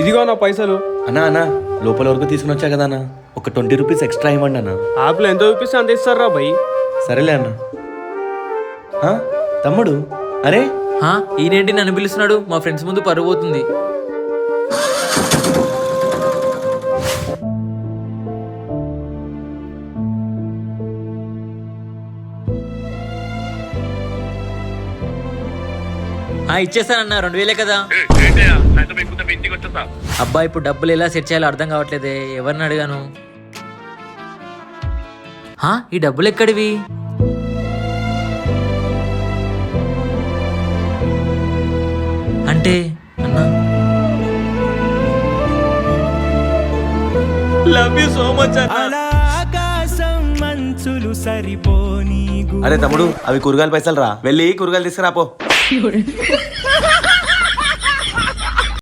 ఇదిగో నా పైసలు. అన్నా లోపల వరకు తీసుకుని వచ్చా కదా అన్న, ఒక 20 రూపీస్ ఎక్స్ట్రా ఇవ్వండి అన్న. యాప్లో ఎంత చూపిస్తే అంత ఇస్తారా భయ్? సరేలే అన్న. తమ్ముడు, అరే ఈయనేంటి నన్ను పిలుస్తున్నాడు? మా ఫ్రెండ్స్ ముందు పరువు పోతుంది. ఇచ్చేస్తానన్న, 2000 కదా. అబ్బా ఇప్పుడు డబ్బులు ఎలా సెట్ చేయాలో అర్థం కావట్లేదే, ఎవరిని అడిగాను? ఈ డబ్బులు ఎక్కడివి? అంటే అన్నా, లవ్ యూ సో మచ్. అరే తమ్ముడు, అవి కూరగాయల పైసలు రా, వెళ్ళి కూరగాయలు తీసుకురాపో.